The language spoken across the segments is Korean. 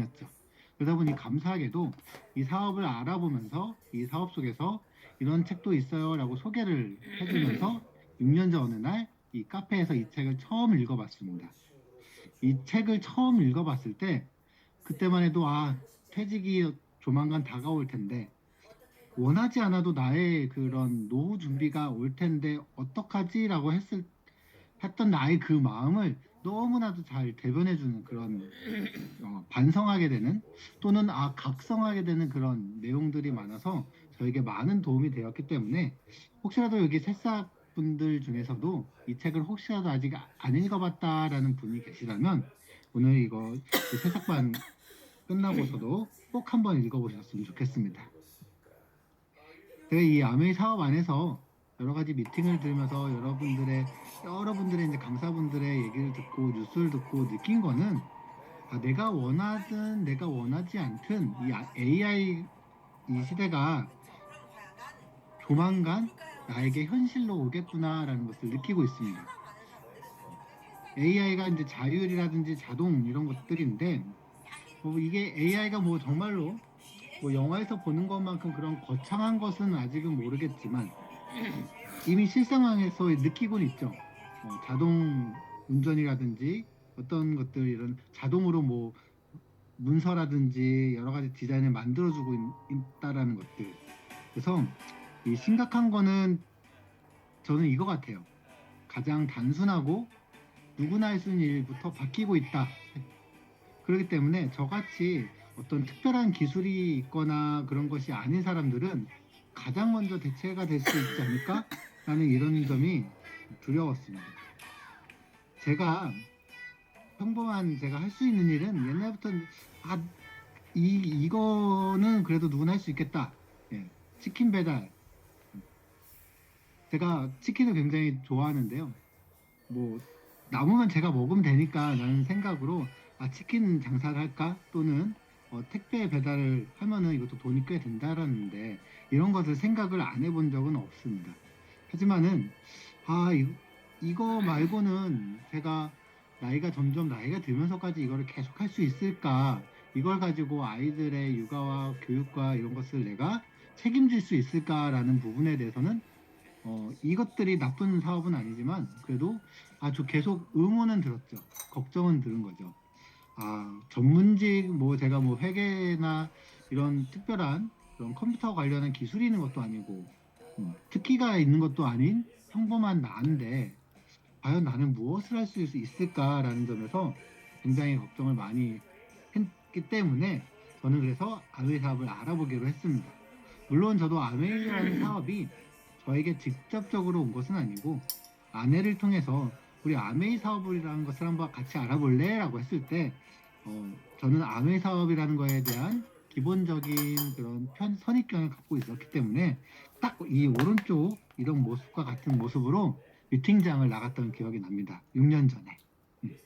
였죠. 그러다 보니 감사하게도 이 사업을 알아보면서 이 사업 속에서 이런 책도 있어요라고 소개를 해주면서 6년 전 어느 날 이 카페에서 이 책을 처음 읽어봤습니다. 이 책을 처음 읽어봤을 때 그때만 해도 퇴직이 조만간 다가올 텐데 원하지 않아도 나의 그런 노후 준비가 올 텐데 어떡하지라고 했던 나의 그 마음을 너무나도 잘 대변해주는 그런 반성하게 되는 또는 각성하게 되는 그런 내용들이 많아서 저에게 많은 도움이 되었기 때문에 혹시라도 여기 새싹 분들 중에서도 이 책을 혹시라도 아직 안 읽어봤다라는 분이 계시다면 오늘 이 새싹반 끝나고서도 꼭 한번 읽어보셨으면 좋겠습니다. 제가 이 아메이 사업 안에서 여러 가지 미팅을 들으면서 여러분들의 이제 강사분들의 얘기를 듣고 뉴스를 듣고 느낀 거는 내가 원하든 내가 원하지 않든 이 AI 이 시대가 조만간 나에게 현실로 오겠구나라는 것을 느끼고 있습니다. AI가 이제 자율이라든지 자동 이런 것들인데 뭐 이게 AI가 뭐 정말로 뭐 영화에서 보는 것만큼 그런 거창한 것은 아직은 모르겠지만 이미 실생활에서 느끼곤 있죠. 자동 운전이라든지 어떤 것들 이런 자동으로 뭐 문서라든지 여러 가지 디자인을 만들어주고 있다라는 것들. 그래서 이 심각한 거는 저는 이거 같아요. 가장 단순하고 누구나 할 수 있는 일부터 바뀌고 있다. 그렇기 때문에 저같이 어떤 특별한 기술이 있거나 그런 것이 아닌 사람들은 가장 먼저 대체가 될 수 있지 않을까? 라는 이런 점이 두려웠습니다. 제가 평범한 제가 할 수 있는 일은 옛날부터 아, 이거는 그래도 누구나 할 수 있겠다. 예, 치킨 배달. 제가 치킨을 굉장히 좋아하는데요. 뭐 남으면 제가 먹으면 되니까 라는 생각으로 치킨 장사를 할까? 또는 택배 배달을 하면은 이것도 돈이 꽤 된다라는데 이런 것을 생각을 안 해본 적은 없습니다. 하지만은 아 이거 말고는 제가 점점 나이가 들면서까지 이거를 계속 할 수 있을까? 이걸 가지고 아이들의 육아와 교육과 이런 것을 내가 책임질 수 있을까라는 부분에 대해서는 이것들이 나쁜 사업은 아니지만 그래도 아주 계속 의문은 들었죠. 걱정은 들은 거죠. 전문직 뭐 제가 뭐 회계나 이런 특별한 그런 컴퓨터 관련한 기술이 있는 것도 아니고 특기가 있는 것도 아닌 평범한 나인데 과연 나는 무엇을 할 수 있을까라는 점에서 굉장히 걱정을 많이 했기 때문에 저는 그래서 아메이 사업을 알아보기로 했습니다. 물론 저도 아메이라는 사업이 저에게 직접적으로 온 것은 아니고 아내를 통해서 우리 아메이 사업이라는 것을 한번 같이 알아볼래? 라고 했을 때 저는 아메이 사업이라는 거에 대한 기본적인 그런 선입견을 갖고 있었기 때문에 딱 이 오른쪽 이런 모습과 같은 모습으로 미팅장을 나갔던 기억이 납니다. 6년 전에. 음.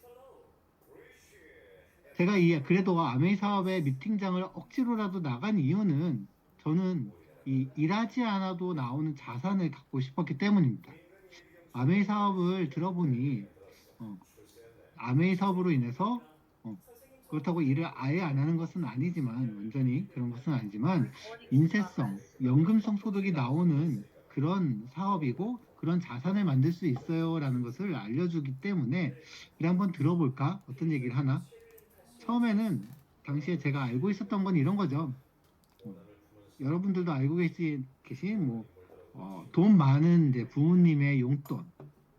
제가 그래도 아메이 사업의 미팅장을 억지로라도 나간 이유는 저는 이 일하지 않아도 나오는 자산을 갖고 싶었기 때문입니다. 아메이 사업을 들어보니 어, 아메이 사업으로 인해서 어, 그렇다고 일을 아예 안 하는 것은 아니지만 완전히 그런 것은 아니지만 인세성, 연금성 소득이 나오는 그런 사업이고 그런 자산을 만들 수 있어요라는 것을 알려주기 때문에 이를 한번 들어볼까? 어떤 얘기를 하나? 처음에는 당시에 제가 알고 있었던 건 이런 거죠. 어, 여러분들도 알고 계신 뭐 돈 많은 이제 부모님의 용돈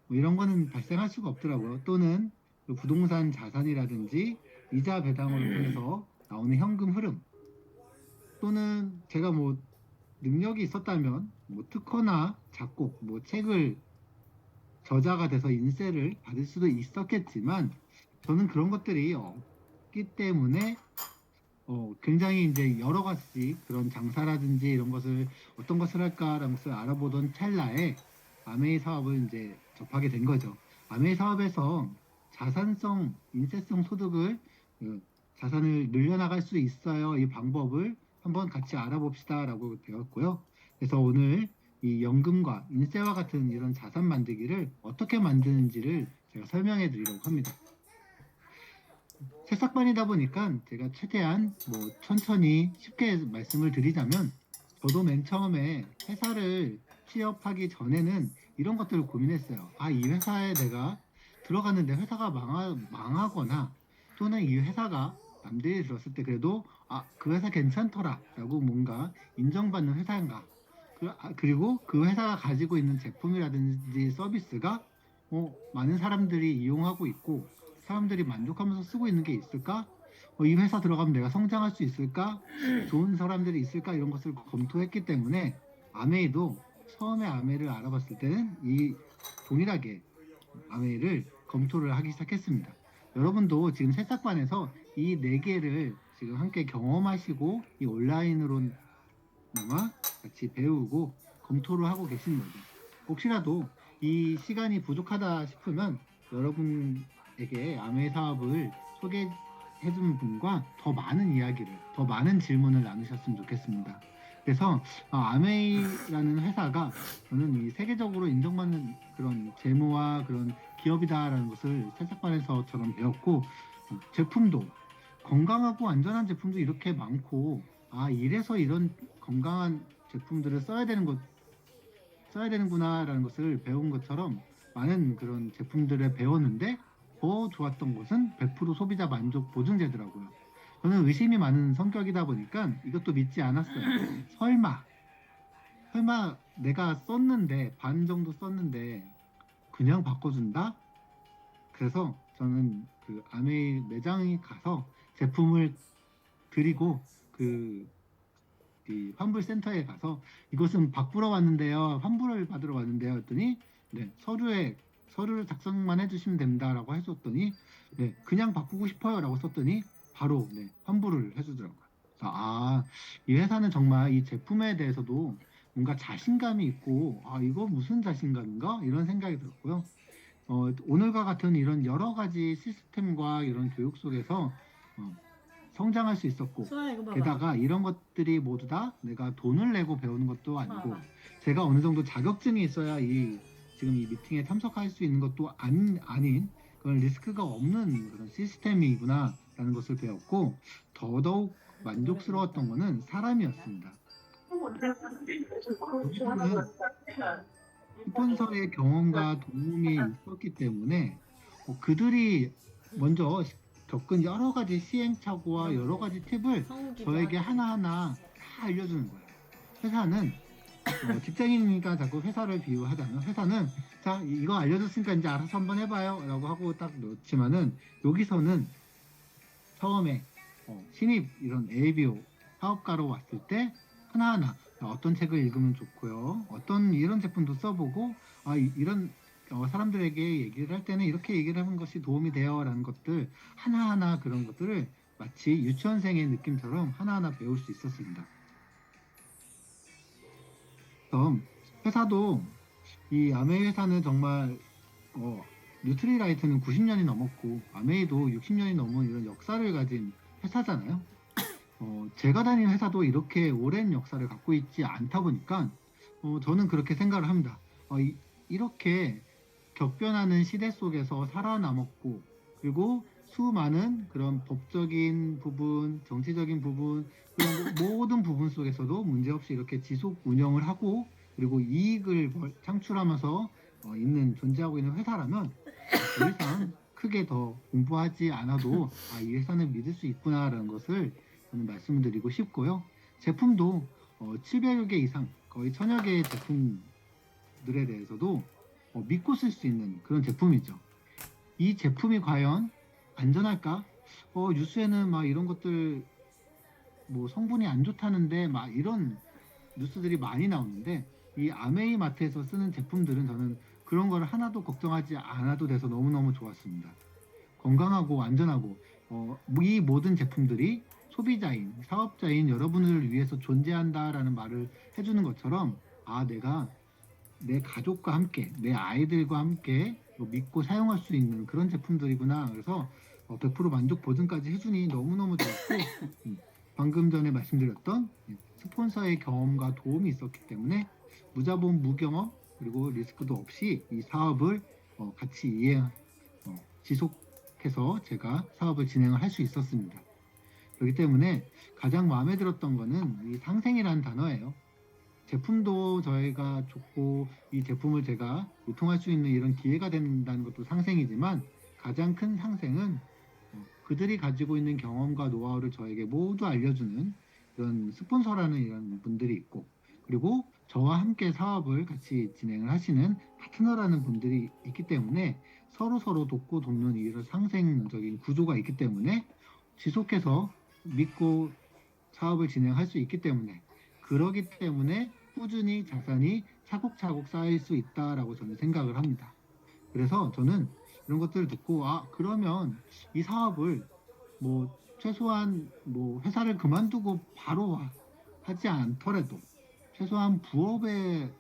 뭐 이런 거는 발생할 수가 없더라고요. 또는 그 부동산 자산이라든지 이자 배당으로 통해서 나오는 현금 흐름 또는 제가 뭐 능력이 있었다면 뭐 특허나 작곡, 뭐 책을 저자가 돼서 인세를 받을 수도 있었겠지만 저는 그런 것들이 없기 때문에 굉장히 이제 여러 가지 그런 장사라든지 이런 것을 어떤 것을 할까라는 것을 알아보던 찰나에 아메이 사업을 이제 접하게 된 거죠. 아메이 사업에서 자산성, 인세성 소득을 그 자산을 늘려나갈 수 있어요. 이 방법을 한번 같이 알아봅시다라고 배웠고요. 그래서 오늘 이 연금과 인세와 같은 이런 자산 만들기를 어떻게 만드는지를 제가 설명해 드리려고 합니다. 새싹반이다 보니까 제가 최대한 뭐 천천히 쉽게 말씀을 드리자면 저도 맨 처음에 회사를 취업하기 전에는 이런 것들을 고민했어요. 아, 이 회사에 내가 들어갔는데 회사가 망하거나 또는 이 회사가 남들이 들었을 때 그래도 아, 그 회사 괜찮더라 라고 뭔가 인정받는 회사인가. 그리고 그 회사가 가지고 있는 제품이라든지 서비스가 많은 사람들이 이용하고 있고 사람들이 만족하면서 쓰고 있는 게 있을까? 이 회사 들어가면 내가 성장할 수 있을까? 좋은 사람들이 있을까? 이런 것을 검토했기 때문에 아메이도 처음에 아메이를 알아봤을 때는 이 동일하게 아메이를 검토를 하기 시작했습니다. 여러분도 지금 새싹반에서 이 네 개를 지금 함께 경험하시고 이 온라인으로나마 같이 배우고 검토를 하고 계신 거죠. 혹시라도 이 시간이 부족하다 싶으면 여러분에게 아메이 사업을 소개해준 분과 더 많은 이야기를, 더 많은 질문을 나누셨으면 좋겠습니다. 그래서 아메이라는 회사가 저는 이 세계적으로 인정받는 그런 재무와 그런 기업이다라는 것을 새싹반에서처럼 배웠고 제품도 건강하고 안전한 제품도 이렇게 많고 이래서 이런 건강한 제품들을 써야 되는구나라는 것을 배운 것처럼 많은 그런 제품들을 배웠는데 더 좋았던 것은 100% 소비자 만족 보증제더라고요. 저는 의심이 많은 성격이다 보니까 이것도 믿지 않았어요. 설마, 설마 내가 썼는데 반 정도 썼는데 그냥 바꿔준다? 그래서 저는 그 아메이 매장에 가서 제품을 드리고 이 환불센터에 가서 이것은 바꾸러 왔는데요, 환불을 받으러 왔는데요, 했더니 네, 서류를 작성만 해주시면 된다라고 해줬더니 네, 그냥 바꾸고 싶어요라고 썼더니 바로 네, 환불을 해주더라고요. 이 회사는 정말 이 제품에 대해서도 뭔가 자신감이 있고 이거 무슨 자신감인가 이런 생각이 들었고요. 오늘과 같은 이런 여러 가지 시스템과 이런 교육 속에서 어, 성장할 수 있었고 수아야 이거 봐봐. 게다가 이런 것들이 모두 다 내가 돈을 내고 배우는 것도 아니고 봐봐. 제가 어느 정도 자격증이 있어야 지금 이 미팅에 참석할 수 있는 것도 아닌 그런 리스크가 없는 그런 시스템이구나라는 것을 배웠고 더더욱 만족스러웠던 것은 사람이었습니다. 여기서는 스폰서의 경험과 도움이 있었기 때문에 그들이 먼저 겪은 여러 가지 시행착오와 여러 가지 팁을 성우기도 저에게 하네. 하나하나 다 알려주는 거예요. 회사는 직장인이니까 자꾸 회사를 비유하자면 회사는 자 이거 알려줬으니까 이제 알아서 한번 해봐요 라고 하고 딱 놓지만은 여기서는 처음에 신입 이런 ABO 사업가로 왔을 때 하나하나 어떤 책을 읽으면 좋고요. 어떤 이런 제품도 써보고 이런 사람들에게 얘기를 할 때는 이렇게 얘기를 하는 것이 도움이 돼요라는 것들 하나하나 그런 것들을 마치 유치원생의 느낌처럼 하나하나 배울 수 있었습니다. 그럼 회사도 이 아메이 회사는 정말 뉴트리라이트는 90년이 넘었고 아메이도 60년이 넘은 이런 역사를 가진 회사잖아요. 제가 다닌 회사도 이렇게 오랜 역사를 갖고 있지 않다 보니까 저는 그렇게 생각을 합니다. 이렇게 격변하는 시대 속에서 살아남았고 그리고 수많은 그런 법적인 부분, 정치적인 부분 그런 모든 부분 속에서도 문제없이 이렇게 지속 운영을 하고 그리고 이익을 창출하면서 존재하고 있는 회사라면 더 이상 크게 더 공부하지 않아도 이 회사는 믿을 수 있구나라는 것을 저는 말씀드리고 싶고요. 제품도 700여 개 이상 거의 1000여 개의 제품들에 대해서도 믿고 쓸 수 있는 그런 제품이죠. 이 제품이 과연 안전할까? 뉴스에는 막 이런 것들 뭐 성분이 안 좋다는데 막 이런 뉴스들이 많이 나오는데 이 아메이 마트에서 쓰는 제품들은 저는 그런 걸 하나도 걱정하지 않아도 돼서 너무너무 좋았습니다. 건강하고 안전하고 이 모든 제품들이 소비자인, 사업자인 여러분을 위해서 존재한다라는 말을 해주는 것처럼 내가 내 가족과 함께, 내 아이들과 함께 믿고 사용할 수 있는 그런 제품들이구나. 그래서 100% 만족 보증까지 해주니 너무너무 좋았고 방금 전에 말씀드렸던 스폰서의 경험과 도움이 있었기 때문에 무자본 무경험 그리고 리스크도 없이 이 사업을 같이 지속해서 해서 제가 사업을 진행을 할 수 있었습니다. 그렇기 때문에 가장 마음에 들었던 거는 이 상생이라는 단어예요. 제품도 저희가 좋고 이 제품을 제가 유통할 수 있는 이런 기회가 된다는 것도 상생이지만 가장 큰 상생은 그들이 가지고 있는 경험과 노하우를 저에게 모두 알려주는 이런 스폰서라는 이런 분들이 있고, 그리고 저와 함께 사업을 같이 진행을 하시는 파트너라는 분들이 있기 때문에 서로 돕고 돕는 이런 상생적인 구조가 있기 때문에 지속해서 믿고 사업을 진행할 수 있기 때문에, 그러기 때문에 꾸준히 자산이 차곡차곡 쌓일 수 있다라고 저는 생각을 합니다. 그래서 저는 이런 것들을 듣고, 아, 그러면 이 사업을 뭐 최소한 뭐 회사를 그만두고 바로 하지 않더라도 최소한 부업의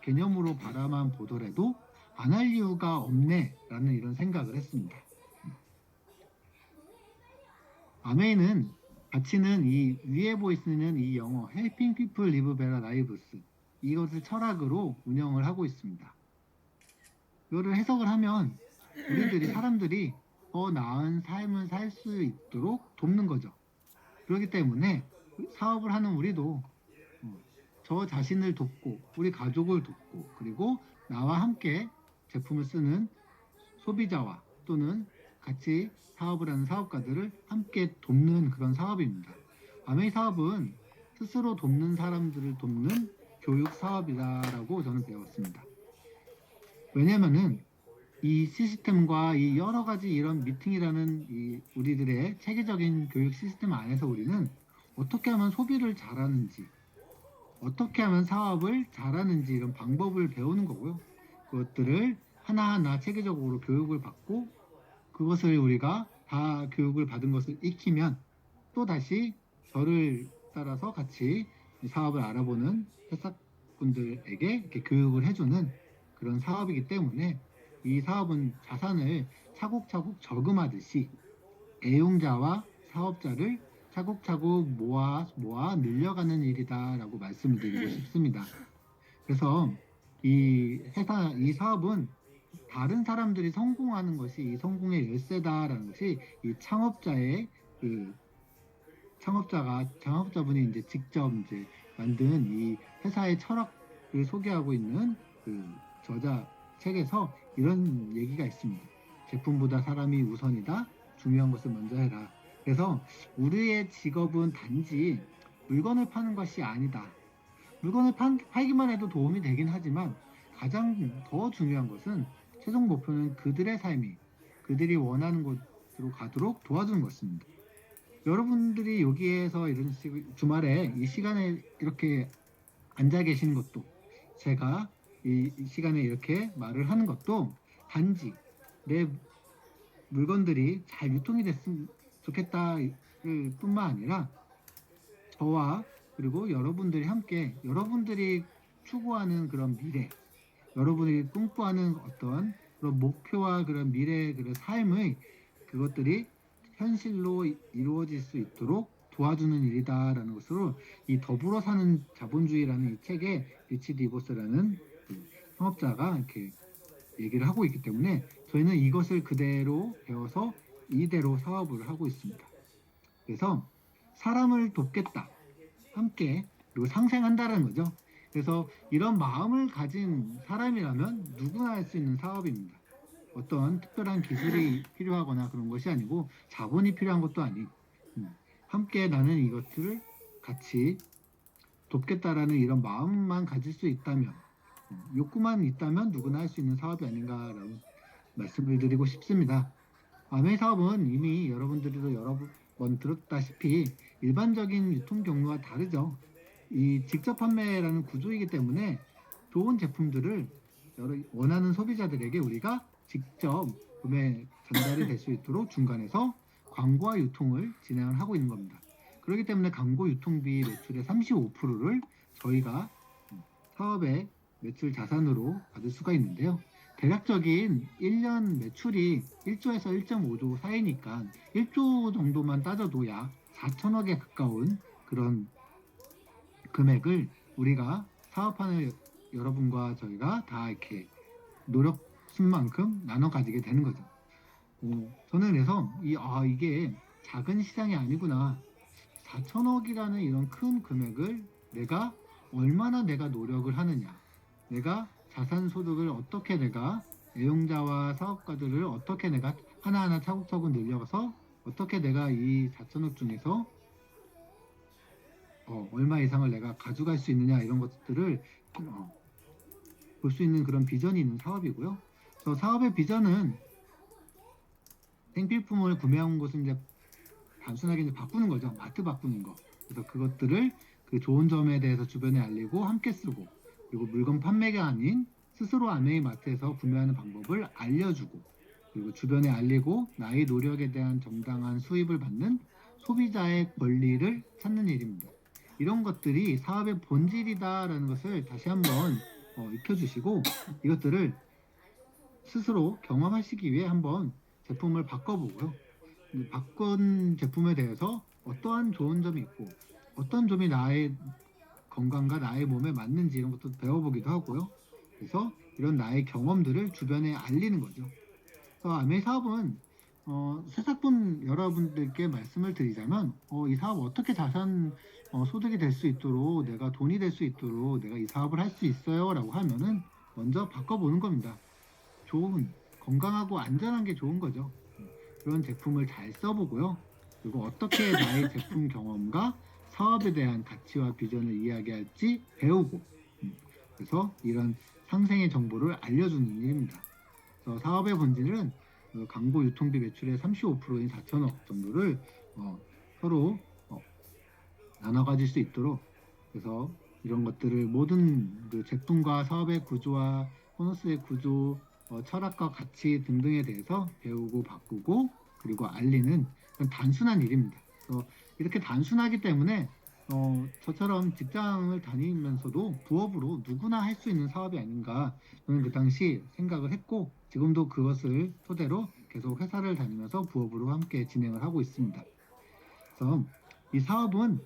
개념으로 바라만 보더라도 안 할 이유가 없네라는 이런 생각을 했습니다. 아메이는 가치는 이 위에 보이시는 이 영어 Helping People Live Better Lives, 이것을 철학으로 운영을 하고 있습니다. 이거를 해석을 하면 우리들이 사람들이 더 나은 삶을 살 수 있도록 돕는 거죠. 그렇기 때문에 사업을 하는 우리도 저 자신을 돕고 우리 가족을 돕고 그리고 나와 함께 제품을 쓰는 소비자와 또는 같이 사업을 하는 사업가들을 함께 돕는 그런 사업입니다. 아메이 사업은 스스로 돕는 사람들을 돕는 교육 사업이다라고 저는 배웠습니다. 왜냐면은 이 시스템과 이 여러 가지 이런 미팅이라는 이 우리들의 체계적인 교육 시스템 안에서 우리는 어떻게 하면 소비를 잘하는지, 어떻게 하면 사업을 잘하는지 이런 방법을 배우는 거고요. 그것들을 하나하나 체계적으로 교육을 받고 그것을 우리가 다 교육을 받은 것을 익히면 또 다시 저를 따라서 같이 사업을 알아보는 회사분들에게 이렇게 교육을 해주는 그런 사업이기 때문에 이 사업은 자산을 차곡차곡 저금하듯이 애용자와 사업자를 차곡차곡 모아 늘려가는 일이다라고 말씀을 드리고 싶습니다. 그래서 이 사업은 다른 사람들이 성공하는 것이 이 성공의 열쇠다라는 것이 이 창업자분이 이제 직접 이제 만든 이 회사의 철학을 소개하고 있는 그 저자 책에서 이런 얘기가 있습니다. 제품보다 사람이 우선이다. 중요한 것을 먼저 해라. 그래서 우리의 직업은 단지 물건을 파는 것이 아니다. 물건을 팔기만 해도 도움이 되긴 하지만 가장 더 중요한 것은 최종 목표는 그들의 삶이 그들이 원하는 곳으로 가도록 도와주는 것입니다. 여러분들이 여기에서 이런 주말에 이 시간에 이렇게 앉아 계시는 것도, 제가 이 시간에 이렇게 말을 하는 것도 단지 내 물건들이 잘 유통이 됐으면 좋겠다를 뿐만 아니라 저와 그리고 여러분들이 함께 여러분들이 추구하는 그런 미래, 여러분이 꿈꾸는 어떤 그런 목표와 그런 미래, 그런 삶의 그것들이 현실로 이루어질 수 있도록 도와주는 일이다라는 것으로 이 더불어 사는 자본주의라는 이 책에 리치 디보스라는 그 창업자가 이렇게 얘기를 하고 있기 때문에 저희는 이것을 그대로 배워서 이대로 사업을 하고 있습니다. 그래서 사람을 돕겠다, 함께 그리고 상생한다는 거죠. 그래서 이런 마음을 가진 사람이라면 누구나 할 수 있는 사업입니다. 어떤 특별한 기술이 필요하거나 그런 것이 아니고 자본이 필요한 것도 아니. 함께 나는 이것들을 같이 돕겠다라는 이런 마음만 가질 수 있다면, 욕구만 있다면 누구나 할 수 있는 사업이 아닌가라고 말씀을 드리고 싶습니다. 아메 사업은 이미 여러분들도 여러 번 들었다시피 일반적인 유통 경로와 다르죠. 이 직접 판매라는 구조이기 때문에 좋은 제품들을 원하는 소비자들에게 우리가 직접 구매 전달이 될 수 있도록 중간에서 광고와 유통을 진행을 하고 있는 겁니다. 그렇기 때문에 광고 유통비 매출의 35%를 저희가 사업의 매출 자산으로 받을 수가 있는데요. 대략적인 1년 매출이 1조에서 1.5조 사이니까 1조 정도만 따져도 약 4천억에 가까운 그런 금액을 우리가 사업하는 여러분과 저희가 다 이렇게 노력 순 만큼 나눠 가지게 되는 거죠. 저는 그래서 이게 작은 시장이 아니구나. 4천억이라는 이런 큰 금액을 내가 얼마나 노력을 하느냐. 내가 자산 소득을 어떻게 내가 애용자와 사업가들을 어떻게 내가 하나하나 차곡차곡 늘려서 어떻게 내가 이 4천억 중에서 얼마 이상을 내가 가져갈 수 있느냐 이런 것들을 볼 수 있는 그런 비전이 있는 사업이고요. 그래서 사업의 비전은 생필품을 구매한 곳은 이제 단순하게 이제 바꾸는 거죠. 마트 바꾸는 거. 그래서 그것들을 그 좋은 점에 대해서 주변에 알리고 함께 쓰고 그리고 물건 판매가 아닌 스스로 아메이 마트에서 구매하는 방법을 알려주고 그리고 주변에 알리고 나의 노력에 대한 정당한 수입을 받는 소비자의 권리를 찾는 일입니다. 이런 것들이 사업의 본질이다라는 것을 다시 한번 익혀주시고 이것들을 스스로 경험하시기 위해 한번 제품을 바꿔보고요. 바꾼 제품에 대해서 어떠한 좋은 점이 있고 어떤 점이 나의 건강과 나의 몸에 맞는지 이런 것도 배워보기도 하고요. 그래서 이런 나의 경험들을 주변에 알리는 거죠. 그래서 아메이 사업은 새싹분 여러분들께 말씀을 드리자면 이 사업 어떻게 자산 소득이 될 수 있도록 내가 돈이 될 수 있도록 내가 이 사업을 할 수 있어요라고 하면은 먼저 바꿔보는 겁니다. 좋은 건강하고 안전한 게 좋은 거죠. 그런 제품을 잘 써보고요. 그리고 어떻게 나의 제품 경험과 사업에 대한 가치와 비전을 이야기할지 배우고, 그래서 이런 상생의 정보를 알려주는 일입니다. 그래서 사업의 본질은 광고 유통비 매출의 35%인 4천억 정도를 서로 나눠 가질 수 있도록 그래서 이런 것들을 모든 그 제품과 사업의 구조와 보너스의 구조, 철학과 가치 등등에 대해서 배우고 바꾸고 그리고 알리는 그런 단순한 일입니다. 그래서 이렇게 단순하기 때문에 저처럼 직장을 다니면서도 부업으로 누구나 할 수 있는 사업이 아닌가 저는 그 당시 생각을 했고 지금도 그것을 토대로 계속 회사를 다니면서 부업으로 함께 진행을 하고 있습니다. 그래서 이 사업은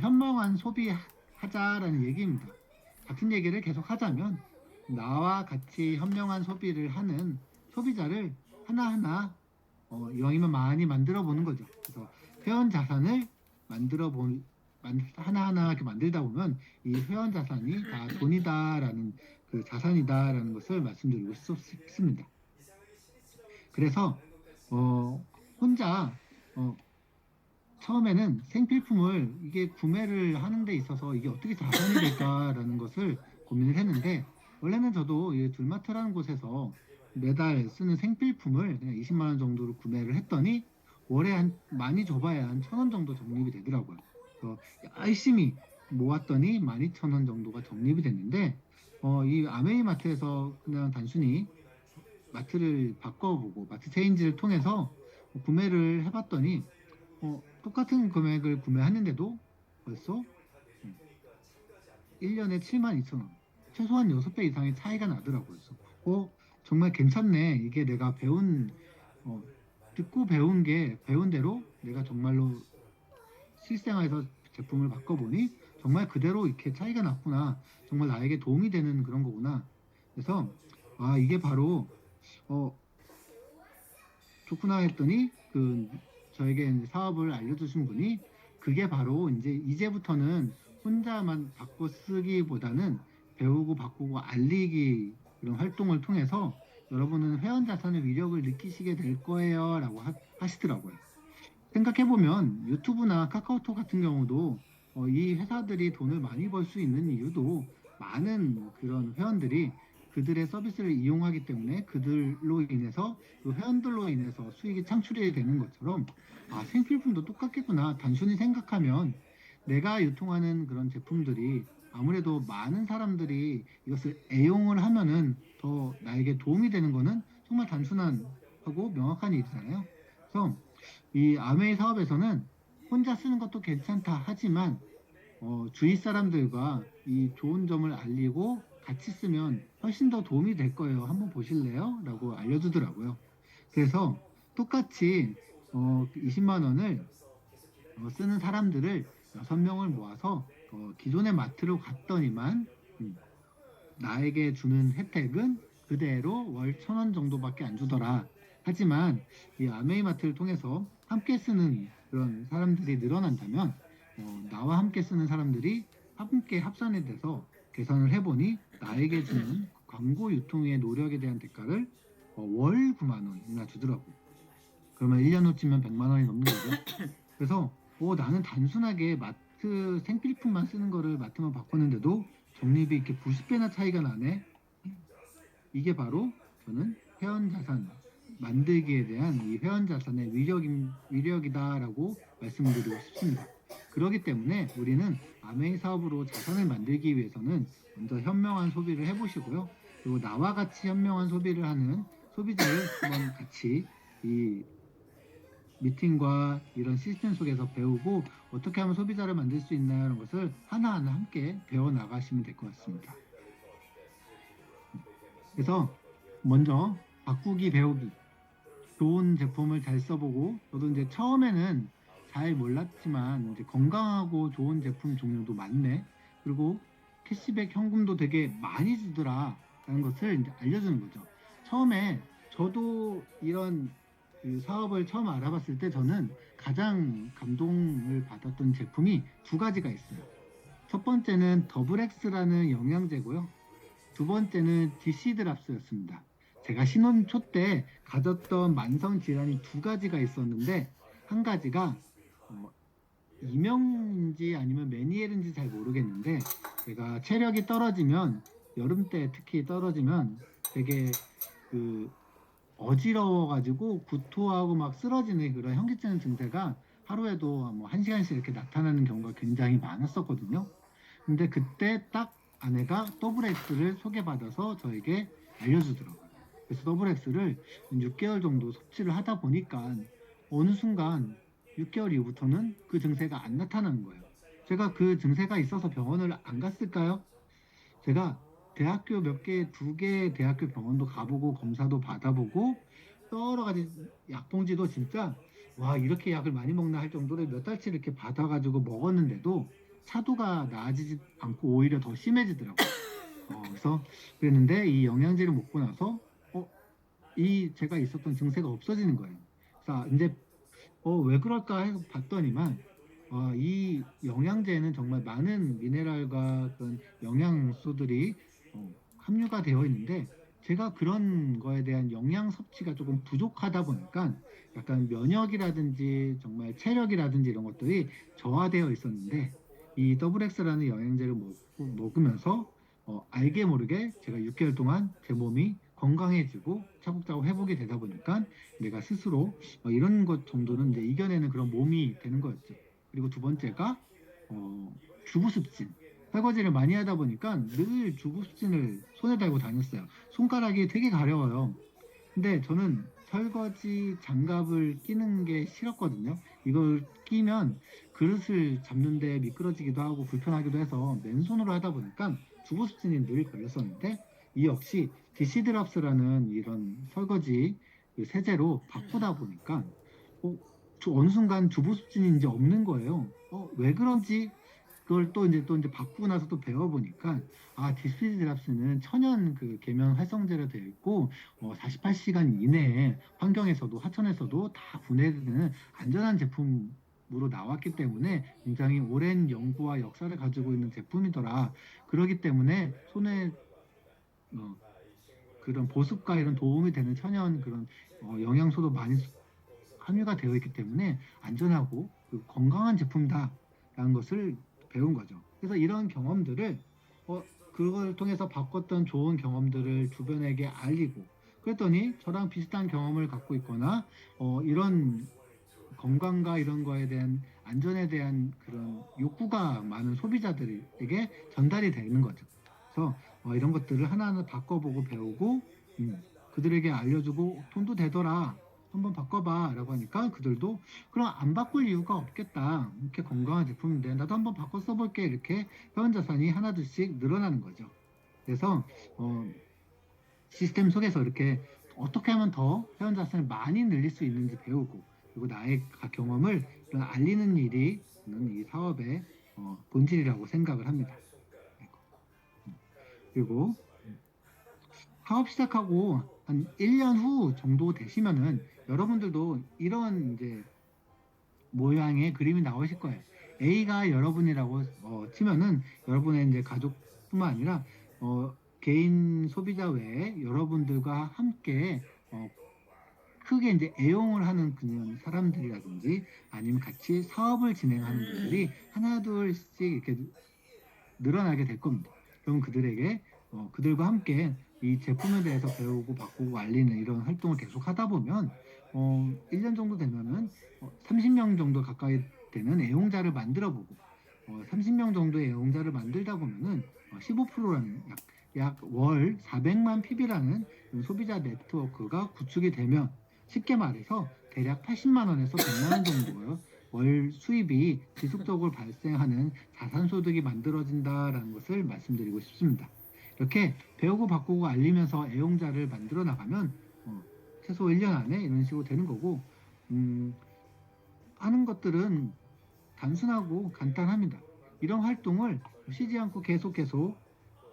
현명한 소비하자라는 얘기입니다. 같은 얘기를 계속 하자면 나와 같이 현명한 소비를 하는 소비자를 하나하나 이왕이면 많이 만들어 보는 거죠. 그래서 회원 자산을 만들어 본 하나하나 이렇게 만들다 보면 이 회원 자산이 다 돈이다라는 그 자산이다라는 것을 말씀드리고 싶습니다. 그래서 혼자 어, 처음에는 생필품을 이게 구매를 하는 데 있어서 이게 어떻게 자산이 될까라는 것을 고민을 했는데 원래는 저도 이 둘마트라는 곳에서 매달 쓰는 생필품을 그냥 20만 원 정도로 구매를 했더니 월에 한 많이 줘봐야 한 1,000원 정도 적립이 되더라고요. 그래서 열심히 모았더니 12,000원 정도가 적립이 됐는데 이 아메이 마트에서 그냥 단순히 마트를 바꿔보고 마트 체인지를 통해서 구매를 해봤더니 똑같은 금액을 구매하는데도 벌써 1년에 72,000원. 최소한 6배 이상의 차이가 나더라고요. 그래서, 정말 괜찮네. 이게 내가 어, 듣고 배운 게, 배운 대로 내가 정말로 실생활에서 제품을 바꿔보니 정말 그대로 이렇게 차이가 났구나. 정말 나에게 도움이 되는 그런 거구나. 그래서, 이게 바로, 어, 좋구나 했더니 저에게 이제 사업을 알려주신 분이 그게 바로 이제부터는 혼자만 바꿔 쓰기보다는 배우고 바꾸고 알리기 이런 활동을 통해서 여러분은 회원 자산의 위력을 느끼시게 될 거예요라고 하시더라고요. 생각해보면 유튜브나 카카오톡 같은 경우도 이 회사들이 돈을 많이 벌 수 있는 이유도 많은 그런 회원들이 그들의 서비스를 이용하기 때문에 그들로 인해서 그 회원들로 인해서 수익이 창출이 되는 것처럼 생필품도 똑같겠구나. 단순히 생각하면 내가 유통하는 그런 제품들이 아무래도 많은 사람들이 이것을 애용을 하면은 더 나에게 도움이 되는 거는 정말 단순한 하고 명확한 일이잖아요. 그래서 이 아메이 사업에서는 혼자 쓰는 것도 괜찮다 하지만 주위 사람들과 이 좋은 점을 알리고 같이 쓰면 훨씬 더 도움이 될 거예요. 한번 보실래요? 라고 알려주더라고요. 그래서 똑같이 20만 원을 쓰는 사람들을 6명을 모아서 기존의 마트로 갔더니만 나에게 주는 혜택은 그대로 월 1,000원 정도밖에 안 주더라. 하지만 이 아메이마트를 통해서 함께 쓰는 그런 사람들이 늘어난다면 나와 함께 쓰는 사람들이 함께 합산이 돼서 계산을 해보니 나에게 주는 광고 유통의 노력에 대한 대가를 월 9만 원이나 주더라고. 그러면 1년 후치면 100만 원이 넘는 거죠. 그래서 나는 단순하게 마트 생필품만 쓰는 거를 마트만 바꿨는데도 적립이 이렇게 90배나 차이가 나네. 이게 바로 저는 회원 자산 만들기에 대한 이 회원 자산의 위력이다라고 말씀드리고 싶습니다. 그렇기 때문에 우리는 아메이 사업으로 자산을 만들기 위해서는 먼저 현명한 소비를 해보시고요. 그리고 나와 같이 현명한 소비를 하는 소비자를 한번 같이 이 미팅과 이런 시스템 속에서 배우고 어떻게 하면 소비자를 만들 수 있나요? 이런 것을 하나하나 함께 배워 나가시면 될 것 같습니다. 그래서 먼저 바꾸기 배우기 좋은 제품을 잘 써보고 저도 이제 처음에는 잘 몰랐지만 이제 건강하고 좋은 제품 종류도 많네. 그리고 캐시백 현금도 되게 많이 주더라라는 것을 이제 알려주는 거죠. 처음에 저도 이런 그 사업을 처음 알아봤을 때 저는 가장 감동을 받았던 제품이 두 가지가 있어요. 첫 번째는 더블엑스라는 영양제고요. 두 번째는 디시드랍스였습니다. 제가 신혼 초 때 가졌던 만성 질환이 두 가지가 있었는데 한 가지가 어, 이명인지 아니면 메니엘인지 잘 모르겠는데 제가 체력이 떨어지면 여름 때 특히 떨어지면 되게 그 어지러워가지고 구토하고 막 쓰러지는 그런 현기증 증세가 하루에도 뭐 1시간씩 이렇게 나타나는 경우가 굉장히 많았었거든요. 근데 그때 딱 아내가 더블엑스를 소개받아서 저에게 알려주더라고요. 그래서 더블엑스를 6개월 정도 섭취를 하다 보니까 어느 순간 6개월 이후부터는 그 증세가 안 나타나는 거예요. 제가 그 증세가 있어서 병원을 안 갔을까요? 제가 대학교 몇 개, 두 개 대학교 병원도 가보고 검사도 받아보고 여러 가지 약봉지도 진짜 와 이렇게 약을 많이 먹나 할 정도로 몇 달치 이렇게 받아가지고 먹었는데도 차도가 나아지지 않고 오히려 더 심해지더라고요. 그래서 그랬는데 이 영양제를 먹고 나서 이 제가 있었던 증세가 없어지는 거예요. 그래서 이제 왜 그럴까 해서 봤더니만 이 영양제에는 정말 많은 미네랄과 그런 영양소들이 함유가 되어 있는데 제가 그런 거에 대한 영양 섭취가 조금 부족하다 보니까 약간 면역이라든지 정말 체력이라든지 이런 것들이 저하되어 있었는데 이 더블엑스라는 영양제를 먹으면서 알게 모르게 제가 6개월 동안 제 몸이 건강해지고 차곡차곡 회복이 되다 보니까 내가 스스로 이런 것 정도는 이제 이겨내는 그런 몸이 되는 거였죠. 그리고 두 번째가 주부습진. 설거지를 많이 하다 보니까 늘 주부습진을 손에 달고 다녔어요. 손가락이 되게 가려워요. 근데 저는 설거지 장갑을 끼는 게 싫었거든요. 이걸 끼면 그릇을 잡는데 미끄러지기도 하고 불편하기도 해서 맨손으로 하다 보니까 주부습진이 늘 걸렸었는데 이 역시 디시드랍스라는 이런 설거지 그 세제로 바꾸다 보니까 어, 어느 순간 주부습진이 이제 없는 거예요. 왜 그런지 그걸 또 이제 바꾸고 나서 또 배워보니까 디스피드랍스는 천연 그 계면 활성제로 되어 있고 48시간 이내에 환경에서도 하천에서도 다 분해되는 안전한 제품으로 나왔기 때문에 굉장히 오랜 연구와 역사를 가지고 있는 제품이더라. 그렇기 때문에 손에 어, 그런 보습과 이런 도움이 되는 천연 그런 영양소도 많이 함유가 되어 있기 때문에 안전하고 건강한 제품이다라는 것을 배운 거죠. 그래서 이런 경험들을 그걸 통해서 바꿨던 좋은 경험들을 주변에게 알리고 그랬더니 저랑 비슷한 경험을 갖고 있거나 이런 건강과 이런 거에 대한 안전에 대한 그런 욕구가 많은 소비자들에게 전달이 되는 거죠. 그래서 이런 것들을 하나하나 바꿔보고 배우고 그들에게 알려주고 돈도 되더라. 한번 바꿔봐라고 하니까 그들도 그럼 안 바꿀 이유가 없겠다. 이렇게 건강한 제품인데 나도 한번 바꿔 써볼게. 이렇게 회원 자산이 하나둘씩 늘어나는 거죠. 그래서 어, 시스템 속에서 이렇게 어떻게 하면 더 회원 자산을 많이 늘릴 수 있는지 배우고 그리고 나의 경험을 이런 알리는 일이 저는 이 사업의 본질이라고 생각을 합니다. 그리고 사업 시작하고 한 1년 후 정도 되시면은 여러분들도 이런 이제 모양의 그림이 나오실 거예요. A가 여러분이라고 치면은 여러분의 이제 가족뿐만 아니라 개인 소비자 외에 여러분들과 함께 어, 크게 이제 애용을 하는 그런 사람들이라든지 아니면 같이 사업을 진행하는 분들이 하나 둘씩 이렇게 늘어나게 될 겁니다. 그럼 그들에게 그들과 함께 이 제품에 대해서 배우고 바꾸고 알리는 이런 활동을 계속 하다 보면 1년 정도 되면은 30명 정도 가까이 되는 애용자를 만들어 보고 30명 정도의 애용자를 만들다 보면은 15%라는 약 월 400만 PB라는 소비자 네트워크가 구축이 되면 쉽게 말해서 대략 80만 원에서 100만 원 정도요. 월 수입이 지속적으로 발생하는 자산 소득이 만들어진다라는 것을 말씀드리고 싶습니다. 이렇게 배우고 바꾸고 알리면서 애용자를 만들어 나가면 최소 1년 안에 이런 식으로 되는 거고 음, 하는 것들은 단순하고 간단합니다. 이런 활동을 쉬지 않고 계속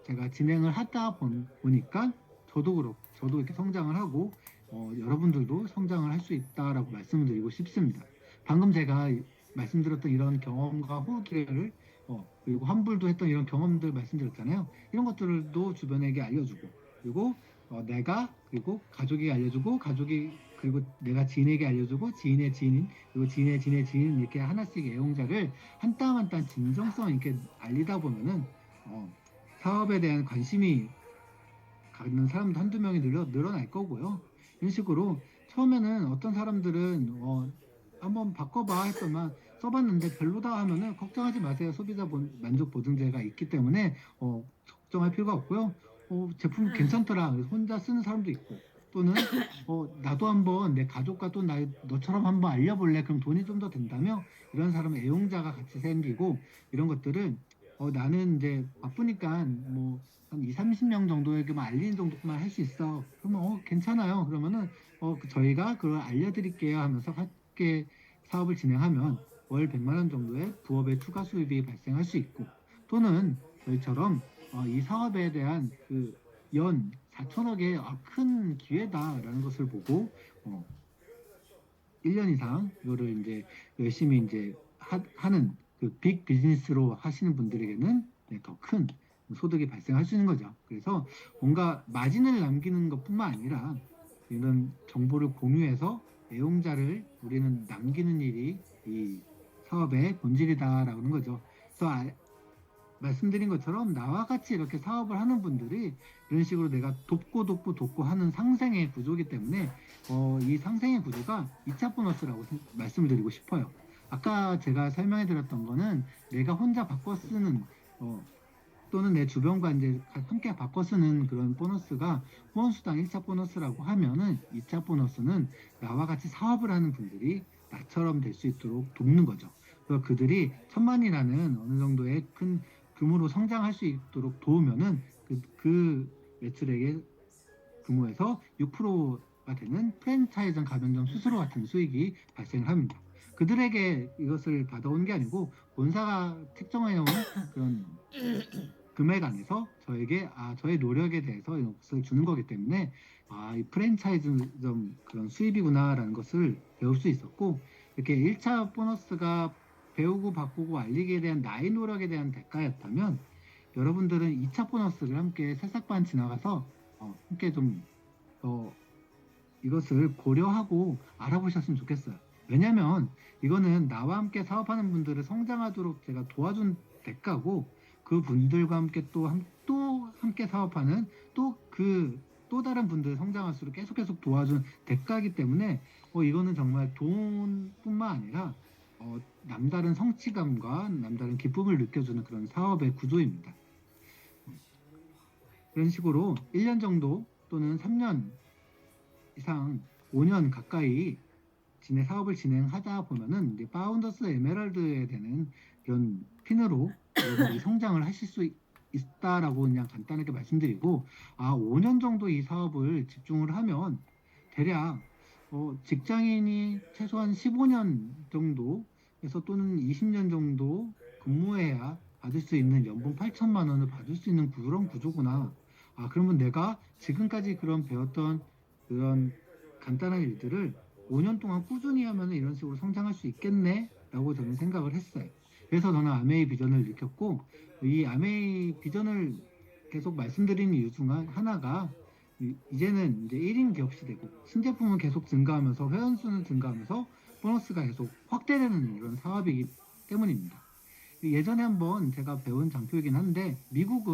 제가 진행을 하다 보니까 저도 이렇게 성장을 하고 여러분들도 성장을 할 수 있다라고 말씀을 드리고 싶습니다. 방금 제가 말씀드렸던 이런 경험과 후기를 그리고 환불도 했던 이런 경험들 말씀드렸잖아요. 이런 것들도 주변에게 알려주고 그리고 내가 그리고 가족이 알려주고 가족이 그리고 내가 지인에게 알려주고 지인의 지인 그리고 지인의 지인 이렇게 하나씩 애용자를 한 땀 한 땀 진정성 있게 알리다 보면은 어, 사업에 대한 관심이 갖는 사람도 한두 명이 늘어날 거고요. 이런 식으로 처음에는 어떤 사람들은 한번 바꿔봐 했더만 써봤는데 별로다 하면은 걱정하지 마세요. 소비자 만족 보증제가 있기 때문에 걱정할 필요가 없고요. 제품 괜찮더라. 그래서 혼자 쓰는 사람도 있고 또는 나도 한번 내 가족과 또 너처럼 한번 알려볼래. 그럼 돈이 좀 더 된다며 이런 사람은 애용자가 같이 생기고 이런 것들은 나는 이제 바쁘니까 뭐 한 2, 30명 정도에게만 알리는 정도만 할 수 있어. 그러면 괜찮아요. 그러면은 저희가 그걸 알려드릴게요 하면서 함께 사업을 진행하면 월 100만 원 정도의 부업의 추가 수입이 발생할 수 있고 또는 저희처럼 이 사업에 대한 그 연 4천억의 큰 기회다라는 것을 보고 어, 1년 이상 이거를 이제 열심히 이제 하는 그 빅 비즈니스로 하시는 분들에게는 네, 더큰 소득이 발생할 수 있는 거죠. 그래서 뭔가 마진을 남기는 것뿐만 아니라 이런 정보를 공유해서 애용자를 우리는 남기는 일이 이 사업의 본질이다라는 거죠. 그래서 말씀드린 것처럼 나와 같이 이렇게 사업을 하는 분들이 이런 식으로 내가 돕고 하는 상생의 구조이기 때문에 이 상생의 구조가 2차 보너스라고 말씀을 드리고 싶어요. 아까 제가 설명해 드렸던 거는 내가 혼자 바꿔 쓰는 또는 내 주변과 이제 함께 바꿔 쓰는 그런 보너스가 후원수당 1차 보너스라고 하면은 2차 보너스는 나와 같이 사업을 하는 분들이 나처럼 될 수 있도록 돕는 거죠. 그래서 그들이 천만이라는 어느 정도의 큰 규모로 성장할 수 있도록 도우면은 그 매출액의 규모에서 6%가 되는 프랜차이즈 가맹점 수수료 같은 수익이 발생을 합니다. 그들에게 이것을 받아온 게 아니고 본사가 책정해 놓은 그런 금액 안에서 저에게 저의 노력에 대해서 이것을 주는 거기 때문에 이 프랜차이즈점 그런 수입이구나라는 것을 배울 수 있었고 이렇게 1차 보너스가 배우고 바꾸고 알리기에 대한 나의 노력에 대한 대가였다면 여러분들은 2차 보너스를 함께 새싹반 지나가서 함께 좀 어, 이것을 고려하고 알아보셨으면 좋겠어요. 왜냐하면 이거는 나와 함께 사업하는 분들을 성장하도록 제가 도와준 대가고 그 분들과 함께 또 함께 사업하는 또 다른 분들 성장할수록 계속 도와준 대가이기 때문에 이거는 정말 돈뿐만 아니라 남다른 성취감과 남다른 기쁨을 느껴주는 그런 사업의 구조입니다. 그런 식으로 1년 정도 또는 3년 이상 5년 가까이 사업을 진행하다 보면은 이제 파운더스 에메랄드에 되는 이런 핀으로 여러분들이 성장을 하실 수 있다라고 그냥 간단하게 말씀드리고 5년 정도 이 사업을 집중을 하면 대략 직장인이 최소한 15년 정도에서 또는 20년 정도 근무해야 받을 수 있는 연봉 8천만 원을 받을 수 있는 그런 구조구나. 그러면 내가 지금까지 그런 배웠던 그런 간단한 일들을 5년 동안 꾸준히 하면 이런 식으로 성장할 수 있겠네라고 저는 생각을 했어요. 그래서 저는 아메이 비전을 일으켰고 이 아메이 비전을 계속 말씀드리는 이유 중 하나가 이제는 이제 1인 기업 시대고 신제품은 계속 증가하면서 회원 수는 증가하면서 보너스가 계속 확대되는 이런 사업이기 때문입니다. 예전에 한번 제가 배운 장표이긴 한데 미국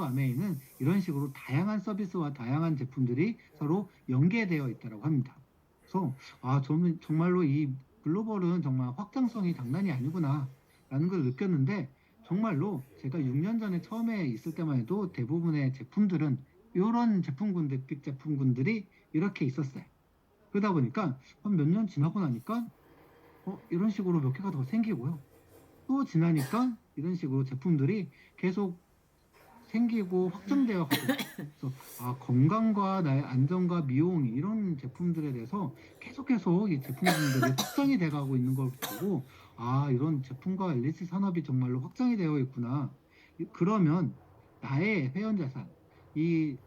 아메이는 이런 식으로 다양한 서비스와 다양한 제품들이 서로 연계되어 있다고 합니다. 그래서 저는 정말로 이 글로벌은 정말 확장성이 장난이 아니구나 라는 걸 느꼈는데 정말로 제가 6년 전에 처음에 있을 때만 해도 대부분의 제품들은 이런 제품군들, 빅 제품군들이 이렇게 있었어요. 그러다 보니까 한 몇 년 지나고 나니까 이런 식으로 몇 개가 더 생기고요. 또 지나니까 이런 식으로 제품들이 계속 생기고 확장되어 가고 있다. 그래서 건강과 나의 안전과 미용 이런 제품들에 대해서 계속 이 제품들이 확장이 돼 가고 있는 걸 보고 이런 제품과 엘리트 산업이 정말로 확장이 되어 있구나. 그러면 나의 회원 자산, 이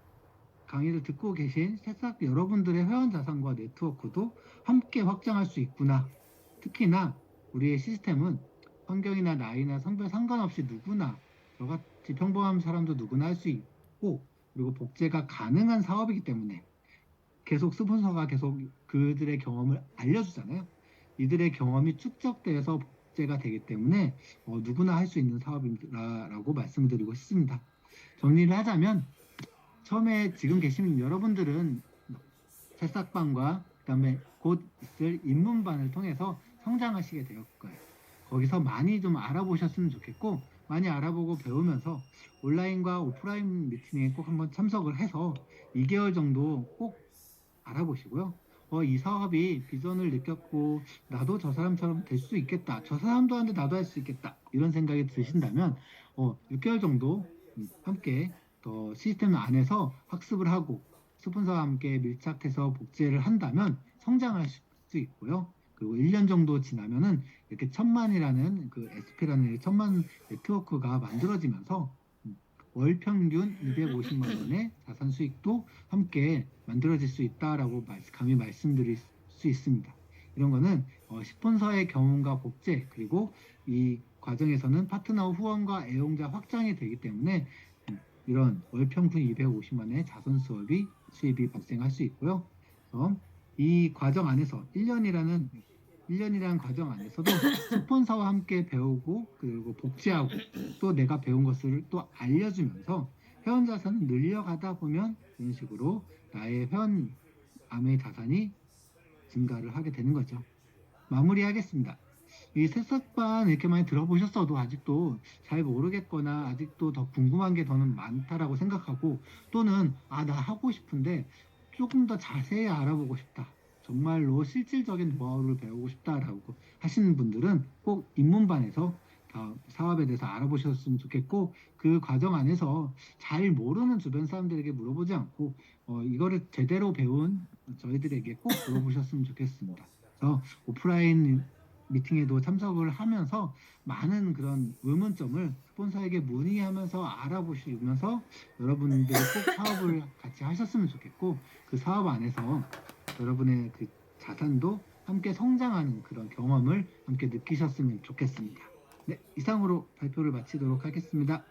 강의를 듣고 계신 새싹 여러분들의 회원 자산과 네트워크도 함께 확장할 수 있구나. 특히나 우리의 시스템은 환경이나 나이나 성별 상관없이 누구나 저같이 평범한 사람도 누구나 할 수 있고 그리고 복제가 가능한 사업이기 때문에 계속 스폰서가 계속 그들의 경험을 알려주잖아요. 이들의 경험이 축적돼서 복제가 되기 때문에 누구나 할 수 있는 사업이라고 말씀을 드리고 싶습니다. 정리를 하자면 처음에 지금 계신 여러분들은 새싹반과 그다음에 곧 있을 입문반을 통해서 성장하시게 될 거예요. 거기서 많이 좀 알아보셨으면 좋겠고 많이 알아보고 배우면서 온라인과 오프라인 미팅에 꼭 한번 참석을 해서 2개월 정도 꼭 알아보시고요. 이 사업이 비전을 느꼈고 나도 저 사람처럼 될 수 있겠다. 저 사람도 하는데 나도 할 수 있겠다. 이런 생각이 드신다면 6개월 정도 함께 더 시스템 안에서 학습을 하고 스폰서와 함께 밀착해서 복제를 한다면 성장할 수 있고요. 그리고 1년 정도 지나면은 이렇게 천만이라는 그 SP라는 천만 네트워크가 만들어지면서 월 평균 250만 원의 자산 수익도 함께 만들어질 수 있다라고 감히 말씀드릴 수 있습니다. 이런 거는 스폰서의 경험과 복제 그리고 이 과정에서는 파트너 후원과 애용자 확장이 되기 때문에 이런 월 평균 250만 원의 자선 수입이 발생할 수 있고요. 그래서 이 과정 안에서 1년이라는 과정 안에서도 스폰서와 함께 배우고 그리고 복제하고 또 내가 배운 것을 또 알려주면서 회원 자산을 늘려가다 보면 이런 식으로 나의 회원 암의 자산이 증가를 하게 되는 거죠. 마무리하겠습니다. 이 새싹반 이렇게 많이 들어보셨어도 아직도 잘 모르겠거나 아직도 더 궁금한 게 더는 많다라고 생각하고 또는 나 하고 싶은데 조금 더 자세히 알아보고 싶다. 정말로 실질적인 노하우를 배우고 싶다라고 하시는 분들은 꼭 입문반에서 사업에 대해서 알아보셨으면 좋겠고 그 과정 안에서 잘 모르는 주변 사람들에게 물어보지 않고 이거를 제대로 배운 저희들에게 꼭 물어보셨으면 좋겠습니다. 그래서 오프라인 미팅에도 참석을 하면서 많은 그런 의문점을 스폰서에게 문의하면서 알아보시면서 여러분들이 꼭 사업을 같이 하셨으면 좋겠고 그 사업 안에서 여러분의 그 자산도 함께 성장하는 그런 경험을 함께 느끼셨으면 좋겠습니다. 네, 이상으로 발표를 마치도록 하겠습니다.